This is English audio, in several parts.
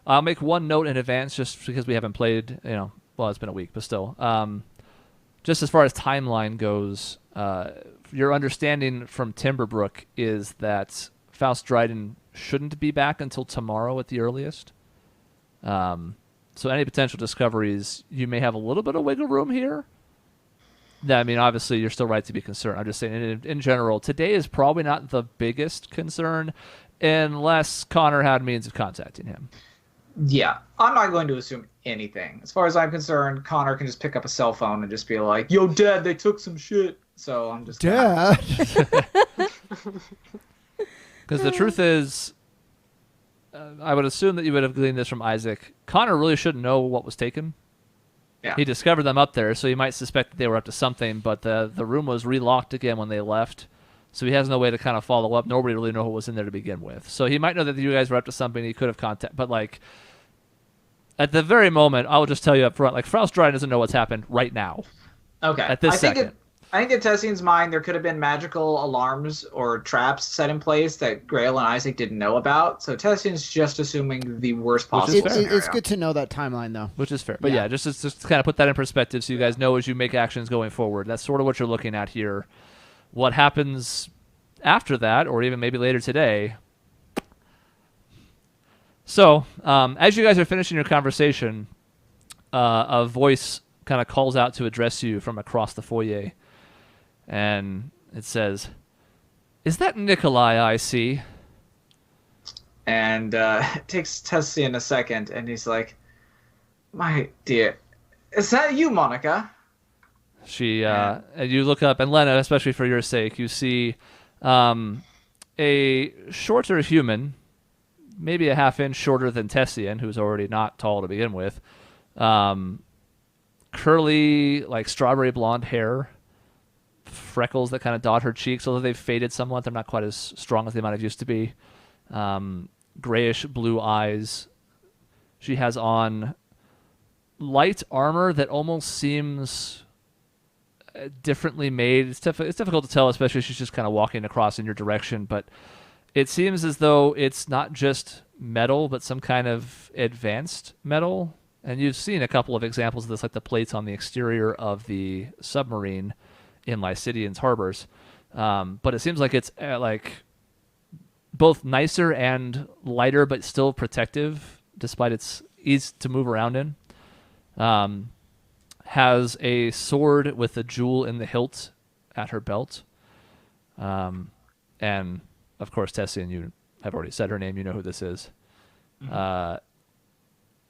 I'll make one note in advance just because we haven't played, well, it's been a week, but still. Just as far as timeline goes, your understanding from Timberbrook is that Faust Dryden shouldn't be back until tomorrow at the earliest. So any potential discoveries, you may have a little bit of wiggle room here. Yeah, I mean, obviously, you're still right to be concerned. I'm just saying, in general, today is probably not the biggest concern unless Connor had means of contacting him. Yeah, I'm not going to assume anything. As far as I'm concerned, Connor can just pick up a cell phone and just be like, "Yo, Dad, they took some shit." So I'm just Dad. Because the truth is, I would assume that you would have gleaned this from Isaac. Connor really shouldn't know what was taken. Yeah. He discovered them up there, so he might suspect that they were up to something, but the room was relocked again when they left, so he has no way to kind of follow up. Nobody really knew what was in there to begin with. So he might know that you guys were up to something. He could have contacted, but like, at the very moment, I'll just tell you up front, like, Faust Dryden doesn't know what's happened right now. Okay. At this second. I think in Tessian's mind, there could have been magical alarms or traps set in place that Grail and Isaac didn't know about. So Tessian's just assuming the worst possible scenario. It's good to know that timeline, though. Which is fair. But yeah, just to kind of put that in perspective so you guys know as you make actions going forward. That's sort of what you're looking at here. What happens after that, or even maybe later today. So, as you guys are finishing your conversation, a voice kind of calls out to address you from across the foyer. And it says, "Is that Nikolai I see?" And it takes Tessian a second, and he's like, "My dear, is that you, Monica?" And you look up, and Lena, especially for your sake, you see a shorter human, maybe a half-inch shorter than Tessian, who's already not tall to begin with, curly, like strawberry blonde hair, freckles that kind of dot her cheeks, although they've faded somewhat. They're not quite as strong as they might have used to be. Grayish blue eyes. She has on light armor that almost seems differently made. It's difficult to tell, especially if she's just kind of walking across in your direction, but it seems as though it's not just metal, but some kind of advanced metal. And you've seen a couple of examples of this, like the plates on the exterior of the submarine in Lycidian's harbors. But it seems like it's like both nicer and lighter, but still protective, despite its ease to move around in. Has a sword with a jewel in the hilt at her belt. And, of course, Tessian, you have already said her name. You know who this is. Mm-hmm.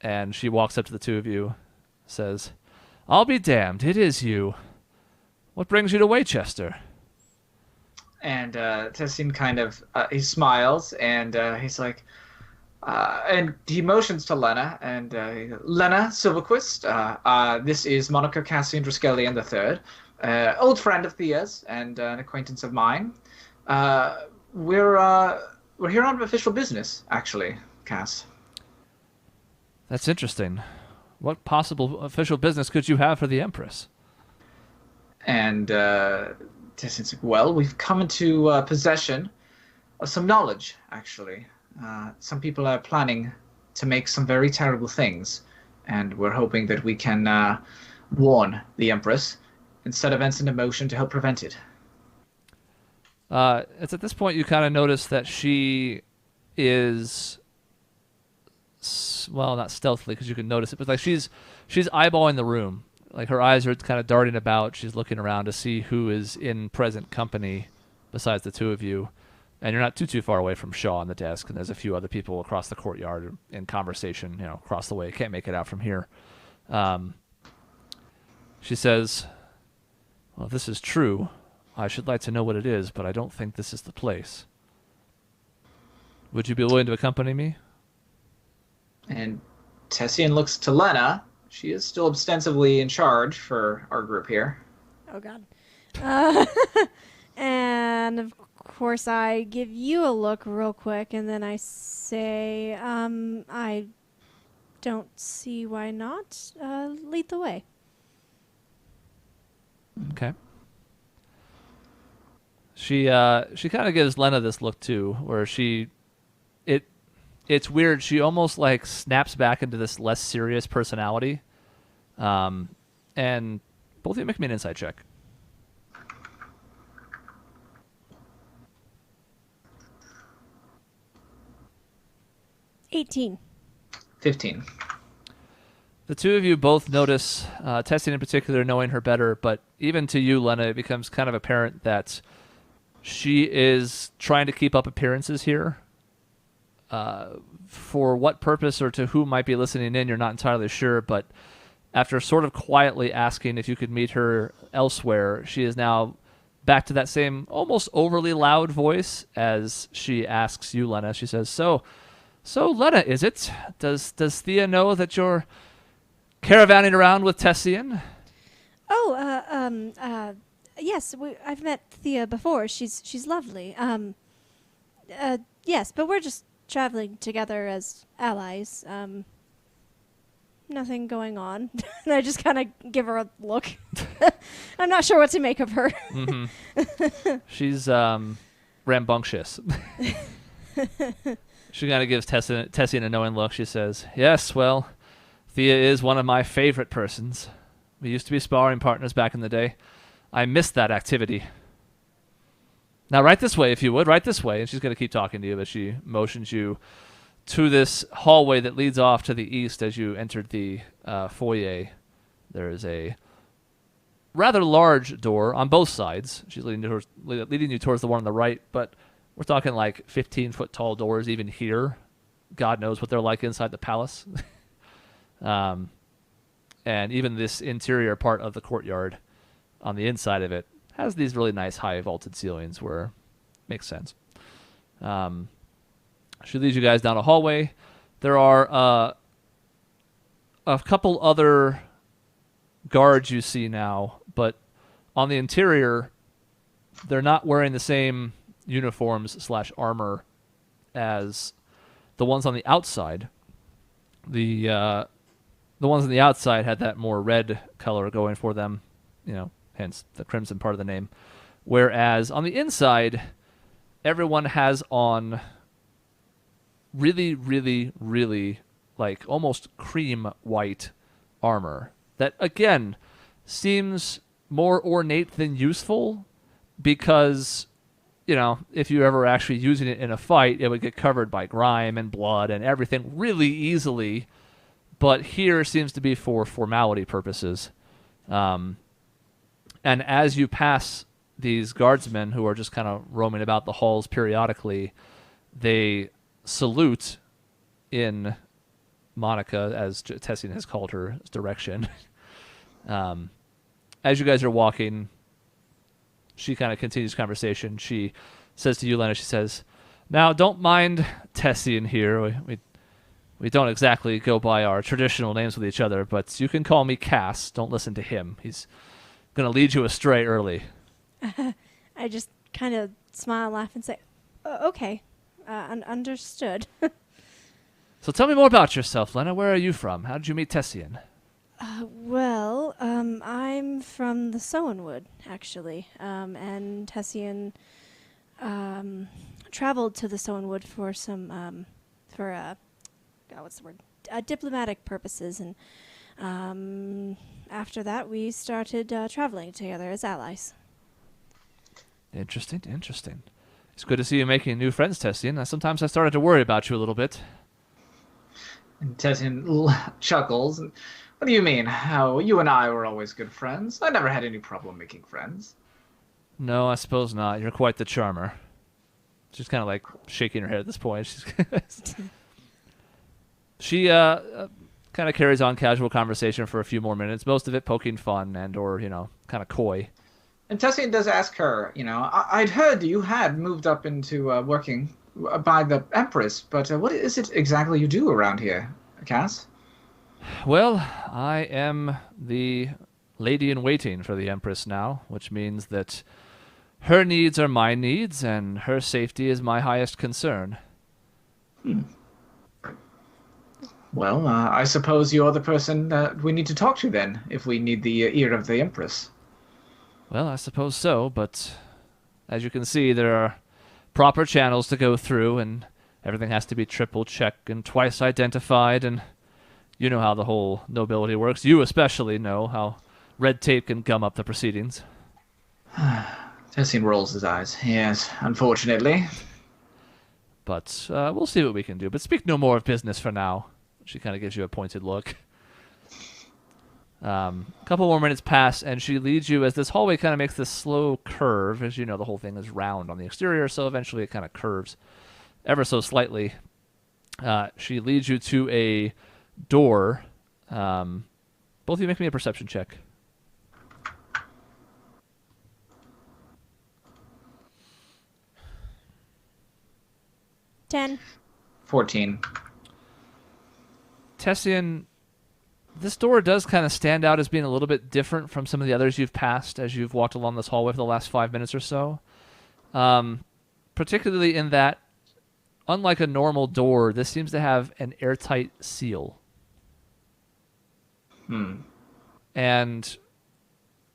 And she walks up to the two of you, says, "I'll be damned, it is you. What brings you to Waychester?" And Tessian kind of, he smiles, and he's like, and he motions to Lena, and Lena Silverquist, this is Monica Cassian Draskelian III, old friend of Thea's and an acquaintance of mine. We're here on official business, actually, Cass. That's interesting. What possible official business could you have for the Empress? And Tessian's like, well, we've come into possession of some knowledge, actually. Some people are planning to make some very terrible things, and we're hoping that we can warn the Empress and set events into motion to help prevent it. It's at this point you kind of notice that she is, well, not stealthily because you can notice it, but like she's eyeballing the room. Like her eyes are kind of darting about. She's looking around to see who is in present company besides the two of you. And you're not too far away from Shaw on the desk, and there's a few other people across the courtyard in conversation, across the way. Can't make it out from here. She says, "Well, if this is true, I should like to know what it is, but I don't think this is the place. Would you be willing to accompany me?" And Tessian looks to Lena. She is still ostensibly in charge for our group here. Oh, God. And, of course, I give you a look real quick, and then I say, I don't see why not. Lead the way. Okay. She kind of gives Lena this look, too, where it's weird. She almost like snaps back into this less serious personality. And both of you make me an insight check. $18. 15. The two of you both notice, Tessie in particular, knowing her better, but even to you, Lena, it becomes kind of apparent that she is trying to keep up appearances here. For what purpose or to who might be listening in, you're not entirely sure, but after sort of quietly asking if you could meet her elsewhere, she is now back to that same almost overly loud voice as she asks you, Lena. She says, So Lena, is it? Does Thea know that you're caravanning around with Tessian? Oh, yes, I've met Thea before. She's lovely. Yes, but we're just traveling together as allies. Nothing going on. And I just kind of give her a look. I'm not sure what to make of her. Mm-hmm. She's rambunctious. She kind of gives Tessian a knowing look. She says, Yes, well, Thea is one of my favorite persons. We used to be sparring partners back in the day. I missed that activity. Now, right this way, if you would. Right this way. And she's going to keep talking to you, but she motions you to this hallway that leads off to the east as you entered the foyer. There is a rather large door on both sides. She's leading you towards the one on the right, but we're talking like 15-foot tall doors even here. God knows what they're like inside the palace. And even this interior part of the courtyard on the inside of it has these really nice high vaulted ceilings where it makes sense. She leads you guys down a hallway. There are a couple other guards you see now, but on the interior, they're not wearing the same uniforms / armor as the ones on the outside. The ones on the outside had that more red color going for them, hence the crimson part of the name. Whereas on the inside, everyone has on really, really, really like almost cream white armor that, again, seems more ornate than useful because, if you ever actually using it in a fight, it would get covered by grime and blood and everything really easily. But here seems to be for formality purposes. And as you pass these guardsmen who are just kind of roaming about the halls periodically, they salute in Monica, as Tessian has called her, direction. As you guys are walking, she kind of continues conversation. She says to you, Lena, she says, Now, don't mind Tessian here. We don't exactly go by our traditional names with each other, but you can call me Cass. Don't listen to him. He's going to lead you astray early. I just kind of smile, laugh, and say, okay, understood. So tell me more about yourself, Lena. Where are you from? How did you meet Tessian? Well, I'm from the Sowenwood, actually, and Tessian traveled to the Sowenwood for some, diplomatic purposes, and after that we started traveling together as allies. Interesting. It's good to see you making new friends, Tessian. Sometimes I started to worry about you a little bit. And Tessian chuckles. What do you mean? How you and I were always good friends? I never had any problem making friends. No, I suppose not. You're quite the charmer. She's kind of like shaking her head at this point. She kind of carries on casual conversation for a few more minutes, most of it poking fun and or, kind of coy. And Tessian does ask her, I'd heard you had moved up into working by the Empress, but what is it exactly you do around here, Cass? Well, I am the lady-in-waiting for the Empress now, which means that her needs are my needs, and her safety is my highest concern. Well, I suppose you're the person that we need to talk to then, if we need the ear of the Empress. Well, I suppose so, but as you can see, there are proper channels to go through, and everything has to be triple checked and twice identified, and you know how the whole nobility works. You especially know how red tape can gum up the proceedings. Tessin rolls his eyes. Yes, unfortunately. But we'll see what we can do. But speak no more of business for now. She kind of gives you a pointed look. A couple more minutes pass, and she leads you as this hallway kind of makes this slow curve. As you know, the whole thing is round on the exterior, so eventually it kind of curves ever so slightly. She leads you to a door. Both of you make me a perception check. 10. 14. Tessian, this door does kind of stand out as being a little bit different from some of the others you've passed as you've walked along this hallway for the last 5 minutes or so. Particularly in that, unlike a normal door, this seems to have an airtight seal. And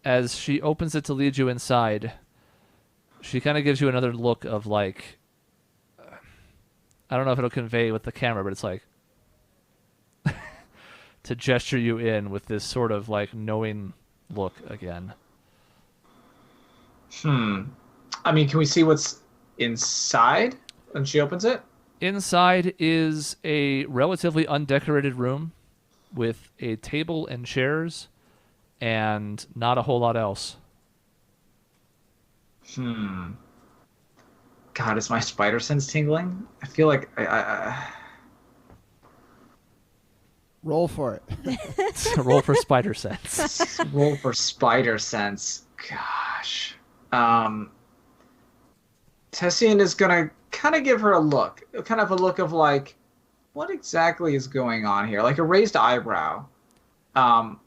as she opens it to lead you inside, she kind of gives you another look of like, I don't know if it'll convey with the camera, but it's like to gesture you in with this sort of like knowing look again. I mean, can we see what's inside when she opens it? Inside is a relatively undecorated room with a table and chairs and not a whole lot else. God, is my spider sense tingling? I feel like I Roll for it. Roll for spider sense. roll for spider sense. Gosh. Tessian is gonna kind of give her a look. Kind of a look of like, what exactly is going on here? Like a raised eyebrow. But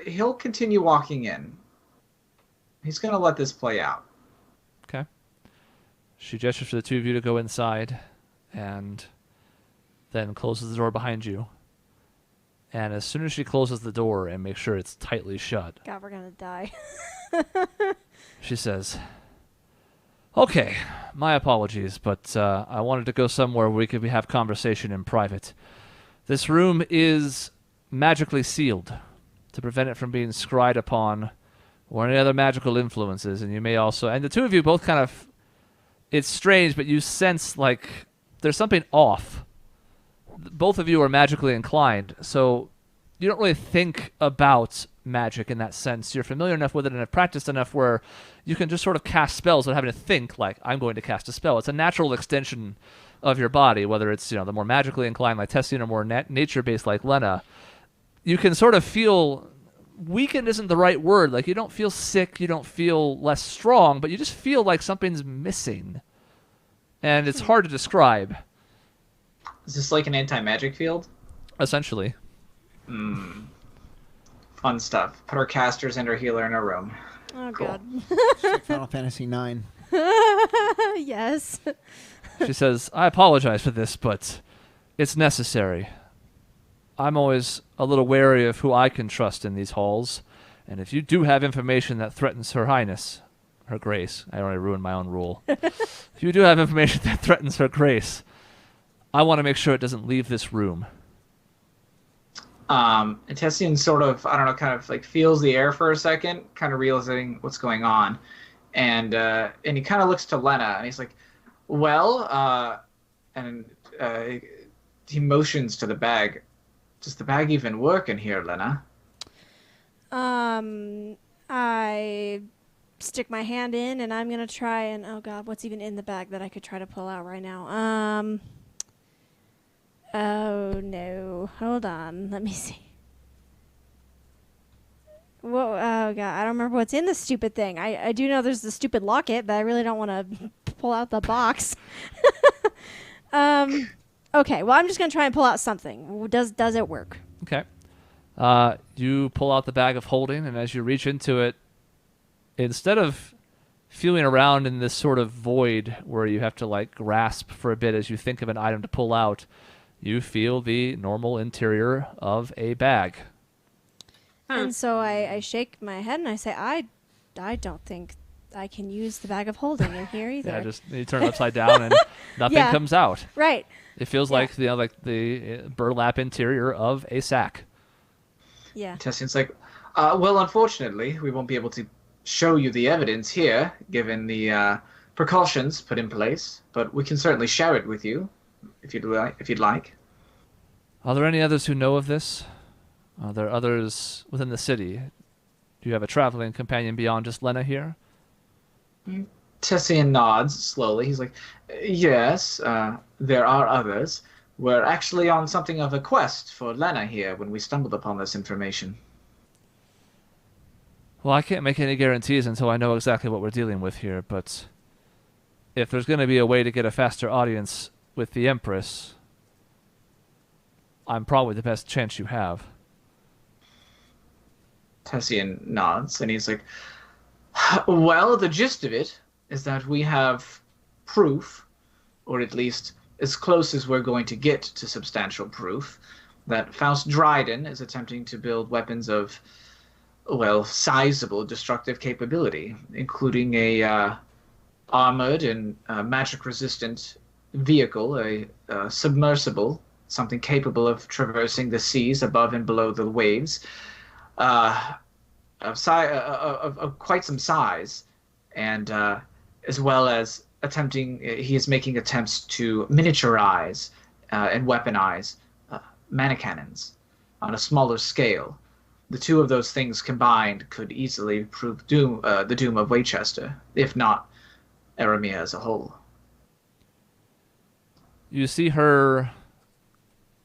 he'll continue walking in. He's gonna let this play out. Okay. She gestures for the two of you to go inside and then closes the door behind you. And as soon as she closes the door and makes sure it's tightly shut, God, we're gonna die. she says, "Okay, my apologies, but I wanted to go somewhere where we could have conversation in private. This room is magically sealed to prevent it from being scryed upon or any other magical influences, and you may also..." And the two of you both kind of... It's strange, but you sense like there's something off. Both of you are magically inclined, so you don't really think about magic in that sense. You're familiar enough with it and have practiced enough where you can just sort of cast spells without having to think like, I'm going to cast a spell. It's a natural extension of your body, whether it's, you know, the more magically inclined like Tessian or more nature-based like Lena. You can sort of feel... Weakened isn't the right word. Like, you don't feel sick, you don't feel less strong, but you just feel like something's missing. And it's hard to describe. Is this like an anti-magic field? Essentially. Fun stuff. Put our casters and our healer in a room. Oh, Cool. God. It's like Final Fantasy IX. Yes. She says, "I apologize for this, but it's necessary. I'm always a little wary of who I can trust in these halls, and if you do have information that threatens Her Highness, Her Grace," I already ruined my own rule. If you do have information that threatens Her Grace, I want to make sure it doesn't leave this room. And Tessian sort of, I don't know, kind of like feels the air for a second, kind of realizing what's going on. And he kind of looks to Lena, and he's like, well, he motions to the bag. Does the bag even work in here, Lena? I stick my hand in, and I'm gonna try and... Oh, God, what's even in the bag that I could try to pull out right now? Oh, no. Hold on. Let me see. Whoa, oh, God. I don't remember what's in the stupid thing. I do know there's the stupid locket, but I really don't want to pull out the box. Okay, well, I'm just going to try and pull out something. Does it work? Okay. You pull out the bag of holding, and as you reach into it, instead of feeling around in this sort of void where you have to like grasp for a bit as you think of an item to pull out, you feel the normal interior of a bag. And so I shake my head and I say, I don't think I can use the bag of holding in here either. Yeah, just you turn it upside down and nothing Yeah. comes out. Right. It feels Yeah. like like the burlap interior of a sack. Yeah. Tessian's like, well, unfortunately, we won't be able to show you the evidence here, given the precautions put in place, but we can certainly share it with you, if you'd like. Are there any others who know of this? Are there others within the city? Do you have a traveling companion beyond just Lena here? Tessian nods slowly. He's like, yes, there are others. We're actually on something of a quest for Lena here when we stumbled upon this information. Well, I can't make any guarantees until I know exactly what we're dealing with here, but if there's going to be a way to get a faster audience with the Empress, I'm probably the best chance you have. Tessian nods, and he's like, well, the gist of it is that we have proof, or at least as close as we're going to get to substantial proof, that Faust Dryden is attempting to build weapons of, well, sizable destructive capability, including a armored and magic-resistant vehicle, a submersible, something capable of traversing the seas above and below the waves, of quite some size, and as well as he is making attempts to miniaturize and weaponize mana cannons on a smaller scale. The two of those things combined could easily prove the doom of Waychester, if not Aramea as a whole. You see her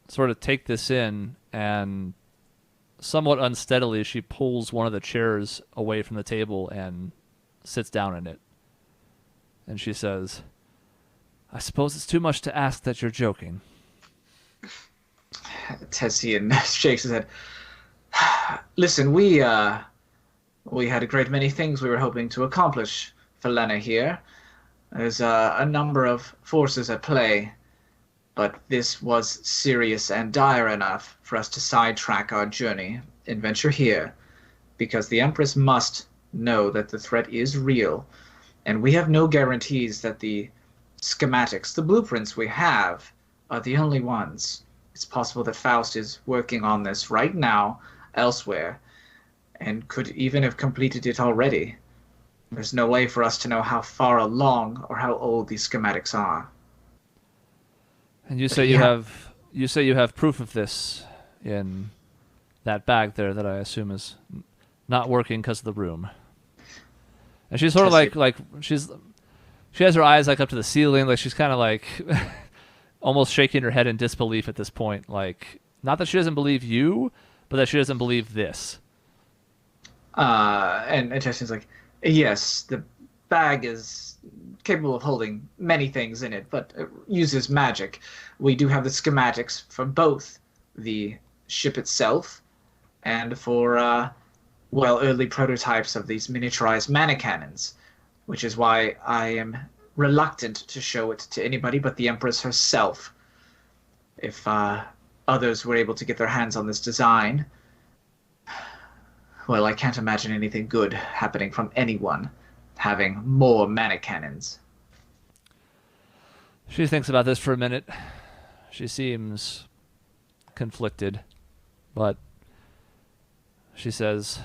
sort of take this in, and somewhat unsteadily she pulls one of the chairs away from the table and sits down in it. And she says, I suppose it's too much to ask that you're joking. Tessian shakes his head. Listen, we had a great many things we were hoping to accomplish for Lena here. There's a number of forces at play, but this was serious and dire enough for us to sidetrack our journey and venture here, because the Empress must know that the threat is real, and we have no guarantees that the schematics, the blueprints we have, are the only ones. It's possible that Faust is working on this right now, elsewhere, and could even have completed it already. There's no way for us to know how far along or how old these schematics are. And you say you have proof of this in that bag there that I assume is not working because of the room. And she's sort of like she has her eyes like up to the ceiling, like she's kind of like almost shaking her head in disbelief at this point. Like, not that she doesn't believe you, but that she doesn't believe this. And Justin's like, yes, the bag is capable of holding many things in it, but it uses magic. We do have the schematics for both the ship itself and for, early prototypes of these miniaturized mana cannons, which is why I am reluctant to show it to anybody but the Empress herself. If others were able to get their hands on this design, well, I can't imagine anything good happening from anyone having more mana cannons. She thinks about this for a minute. She seems conflicted, but she says,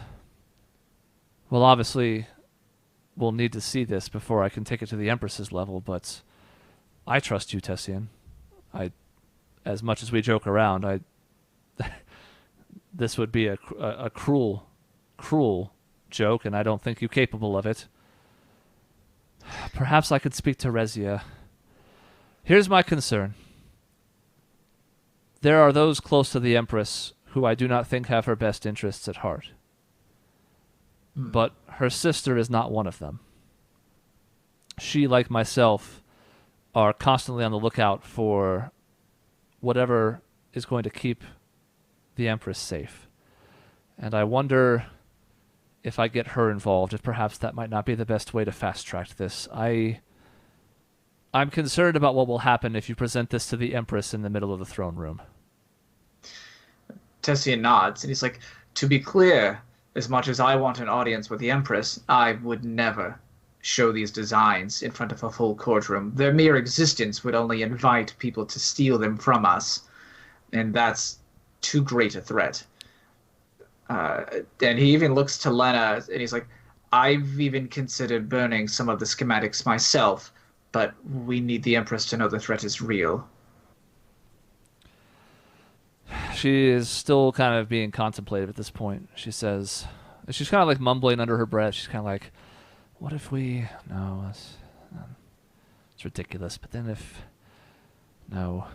well, obviously, we'll need to see this before I can take it to the Empress's level, but I trust you, Tessian. As much as we joke around, this would be a cruel joke, and I don't think you're capable of it. Perhaps I could speak to Rezia. Here's my concern. There are those close to the Empress who I do not think have her best interests at heart. But her sister is not one of them. She, like myself, are constantly on the lookout for whatever is going to keep the Empress safe. And I wonder if I get her involved, if perhaps that might not be the best way to fast-track this. I'm concerned about what will happen if you present this to the Empress in the middle of the throne room. Tessian nods, and he's like, to be clear, as much as I want an audience with the Empress, I would never show these designs in front of a full courtroom. Their mere existence would only invite people to steal them from us, and that's too great a threat. And he even looks to Lena, and he's like, I've even considered burning some of the schematics myself, but we need the Empress to know the threat is real. She is still kind of being contemplative at this point. She says, she's kind of like mumbling under her breath. She's kind of like, what if we, no, it's ridiculous. But then if, no.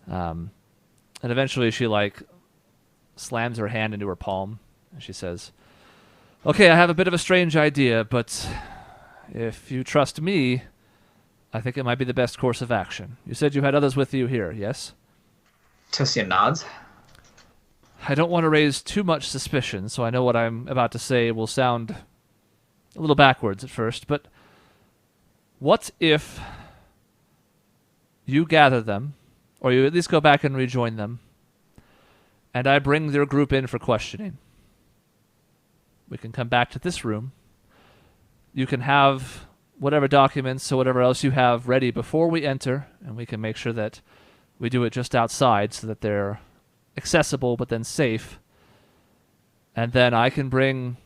And eventually she like slams her hand into her palm and she says, okay, I have a bit of a strange idea, but if you trust me, I think it might be the best course of action. You said you had others with you here, yes? Tessian nods. I don't want to raise too much suspicion, so I know what I'm about to say will sound a little backwards at first, but what if you gather them, or you at least go back and rejoin them, and I bring their group in for questioning? We can come back to this room. You can have whatever documents or whatever else you have ready before we enter, and we can make sure that we do it just outside so that they're accessible but then safe. And then I can bring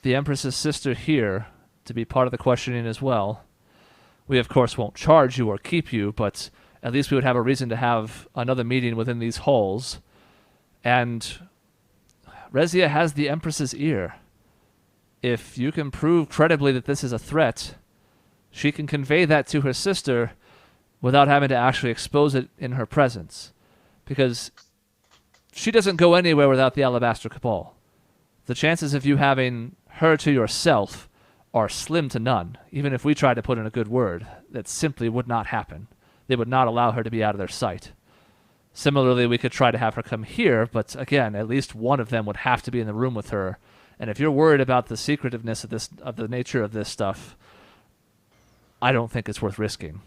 the Empress's sister here to be part of the questioning as well. We, of course, won't charge you or keep you, but at least we would have a reason to have another meeting within these halls. And Rezia has the Empress's ear. If you can prove credibly that this is a threat, she can convey that to her sister without having to actually expose it in her presence. Because she doesn't go anywhere without the Alabaster Cabal. The chances of you having her to yourself are slim to none. Even if we tried to put in a good word, that simply would not happen. They would not allow her to be out of their sight. Similarly, we could try to have her come here, but again, at least one of them would have to be in the room with her. And if you're worried about the secretiveness of the nature of this stuff, I don't think it's worth risking.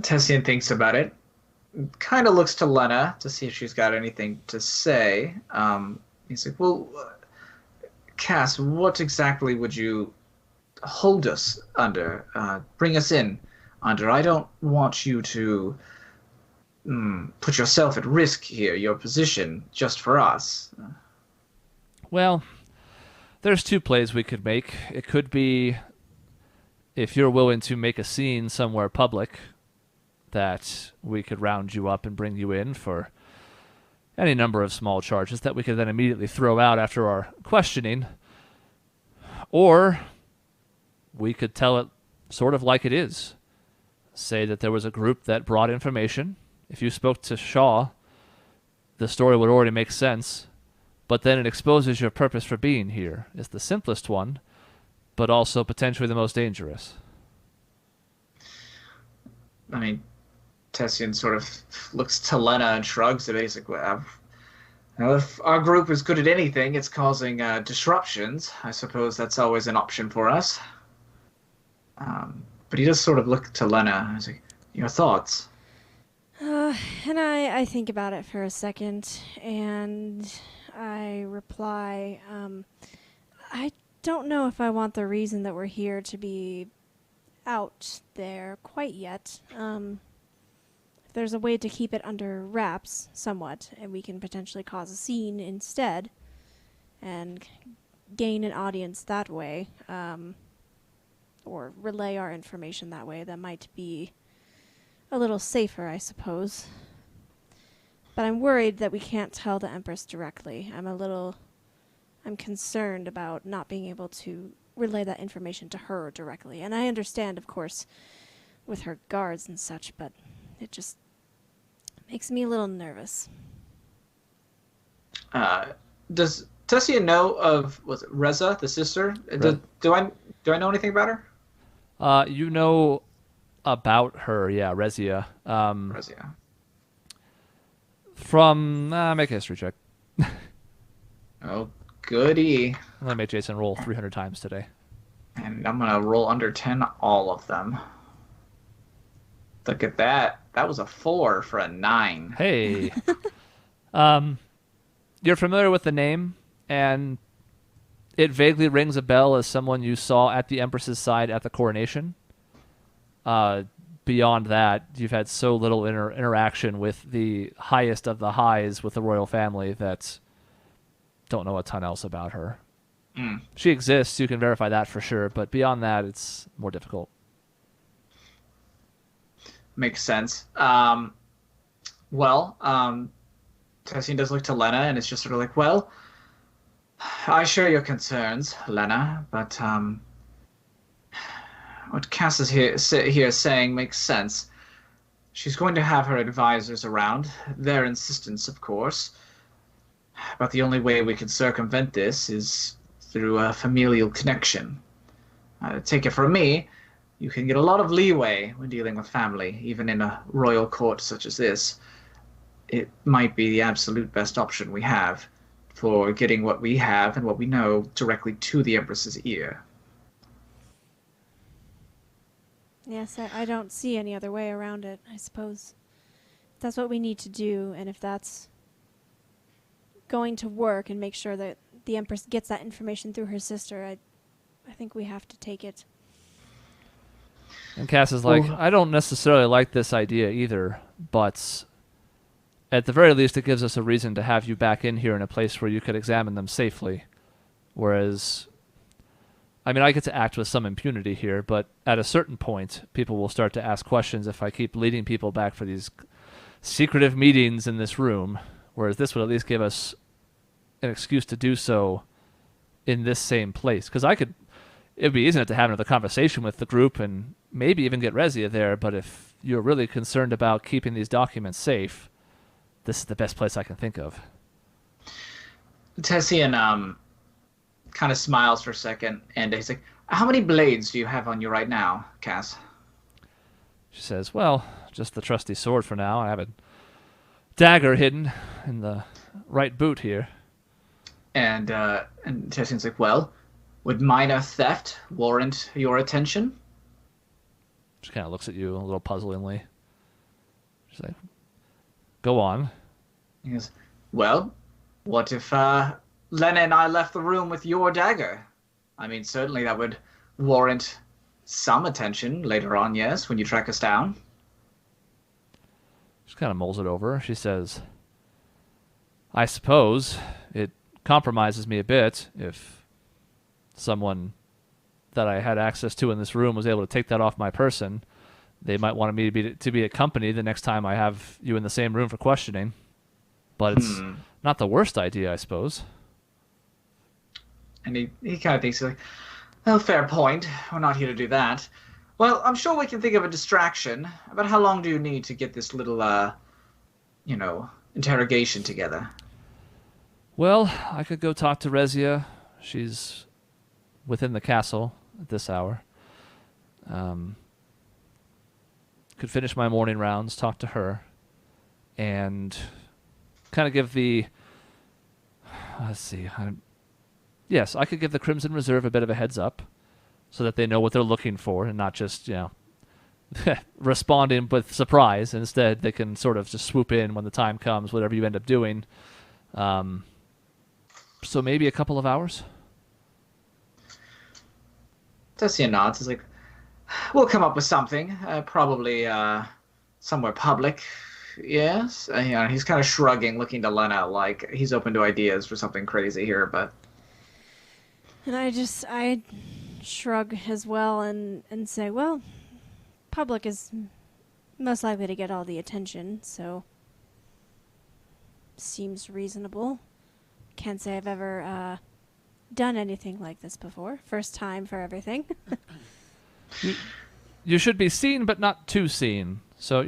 Tessian thinks about it. Kind of looks to Lena to see if she's got anything to say. He's like, well, Cass, what exactly would you hold us under? Bring us in under? I don't want you to put yourself at risk here, your position, just for us. Well, there's two plays we could make. It could be, if you're willing to make a scene somewhere public, that we could round you up and bring you in for any number of small charges that we could then immediately throw out after our questioning. Or we could tell it sort of like it is. Say that there was a group that brought information. If you spoke to Shaw, the story would already make sense, but then it exposes your purpose for being here. It's the simplest one, but also potentially the most dangerous. I mean, Tessian sort of looks to Lena and shrugs at it. He's like, well, if our group is good at anything, it's causing disruptions. I suppose that's always an option for us. But he does sort of look to Lena. He's like, your thoughts? And I think about it for a second, and I reply, I don't know if I want the reason that we're here to be out there quite yet. If there's a way to keep it under wraps somewhat, and we can potentially cause a scene instead, and gain an audience that way, or relay our information that way, that might be a little safer, I suppose. But I'm worried that we can't tell the Empress directly. I'm concerned about not being able to relay that information to her directly. And I understand, of course, with her guards and such, but it just makes me a little nervous. Does Tessia know of, was it Reza, the sister? Do I know anything about her? You know about her, yeah, Rezia. Rezia. From, make a history check. Oh, goody. I'm going to make Jason roll 300 times today. And I'm going to roll under 10 all of them. Look at that. That was a 4 for a 9. Hey. You're familiar with the name, and It vaguely rings a bell as someone you saw at the Empress's side at the coronation. Beyond that, you've had so little interaction with the highest of the highs with the royal family that don't know a ton else about her. She exists, you can verify that for sure, but beyond that, it's more difficult. Makes sense. Tessine does look to Lena, and it's just sort of like, well, I share your concerns, Lena, but what Cass is here saying makes sense. She's going to have her advisors around, their insistence, of course. But the only way we can circumvent this is through a familial connection. Take it from me, you can get a lot of leeway when dealing with family, even in a royal court such as this. It might be the absolute best option we have for getting what we have and what we know directly to the Empress's ear. Yes, I don't see any other way around it, I suppose. That's what we need to do, and if that's going to work and make sure that the Empress gets that information through her sister, I think we have to take it. And Cass is like, I don't necessarily like this idea either, but at the very least it gives us a reason to have you back in here in a place where you could examine them safely. Whereas, I mean, I get to act with some impunity here, but at a certain point, people will start to ask questions if I keep leading people back for these secretive meetings in this room, whereas this would at least give us an excuse to do so in this same place. Because it would be easy enough to have another conversation with the group and maybe even get Rezia there, but if you're really concerned about keeping these documents safe, this is the best place I can think of. Tessian kind of smiles for a second, and he's like, how many blades do you have on you right now, Cass? She says, well, just the trusty sword for now. I have a dagger hidden in the right boot here. And Tessian's like, well, would minor theft warrant your attention? She kind of looks at you a little puzzlingly. She's like, go on. He goes, well, what if Lena and I left the room with your dagger? I mean, certainly that would warrant some attention later on, yes, when you track us down. She kind of mulls it over. She says, I suppose it compromises me a bit if someone that I had access to in this room was able to take that off my person. They might want me to be accompanied the next time I have you in the same room for questioning. But it's not the worst idea, I suppose. And he kind of thinks, like, well, fair point. We're not here to do that. Well, I'm sure we can think of a distraction. About how long do you need to get this little, interrogation together? Well, I could go talk to Rezia. She's within the castle at this hour. Could finish my morning rounds, talk to her, and kind of give the... Let's see. Yes, I could give the Crimson Reserve a bit of a heads up so that they know what they're looking for and not just, responding with surprise. Instead, they can sort of just swoop in when the time comes, whatever you end up doing. So maybe a couple of hours? Tessian nods. He's like, we'll come up with something. Probably somewhere public. Yes? He's kind of shrugging, looking to Lena like he's open to ideas for something crazy here, but... And I shrug as well and say, well, public is most likely to get all the attention, so seems reasonable. Can't say I've ever done anything like this before. First time for everything. You should be seen, but not too seen. So,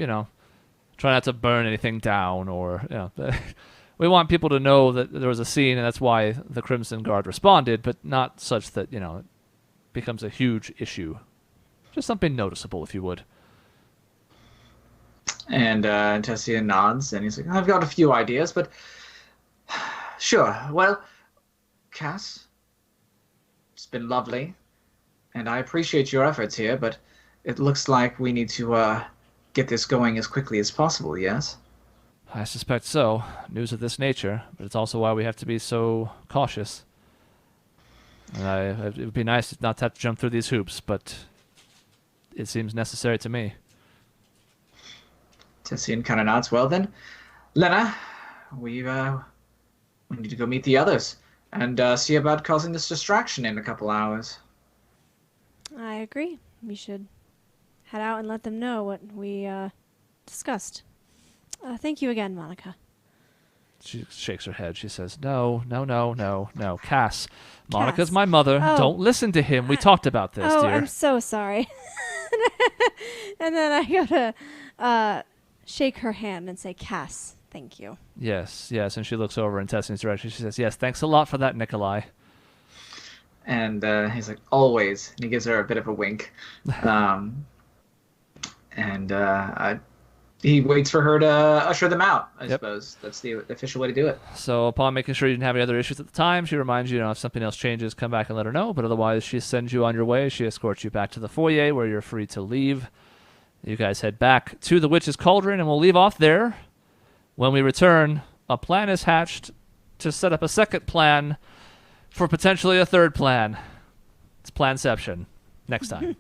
try not to burn anything down or, we want people to know that there was a scene and that's why the Crimson Guard responded, but not such that, it becomes a huge issue. Just something noticeable, if you would. And Tessian nods, and he's like, I've got a few ideas, but sure. Well, Cass, it's been lovely, and I appreciate your efforts here, but it looks like we need to get this going as quickly as possible, yes? I suspect so. News of this nature, but it's also why we have to be so cautious. And it would be nice not to have to jump through these hoops, but it seems necessary to me. Tessian kind of nods. Well then, Lena, we need to go meet the others and see about causing this distraction in a couple hours. I agree. We should head out and let them know what we discussed. Thank you again, Monica. She shakes her head. She says, No. Cass, Monica's Cass. my mother. Oh. Don't listen to him. We talked about this, Oh, dear. I'm so sorry. And then I go to shake her hand and say, Cass, thank you. Yes. And she looks over in Tessian's direction. She says, yes, thanks a lot for that, Nikolai. And he's like, always. And he gives her a bit of a wink. He waits for her to usher them out, I suppose. That's the official way to do it. So upon making sure you didn't have any other issues at the time, she reminds you, if something else changes, come back and let her know. But otherwise, she sends you on your way. She escorts you back to the foyer where you're free to leave. You guys head back to the Witch's Cauldron, and we'll leave off there. When we return, a plan is hatched to set up a second plan for potentially a third plan. It's Planception. Next time.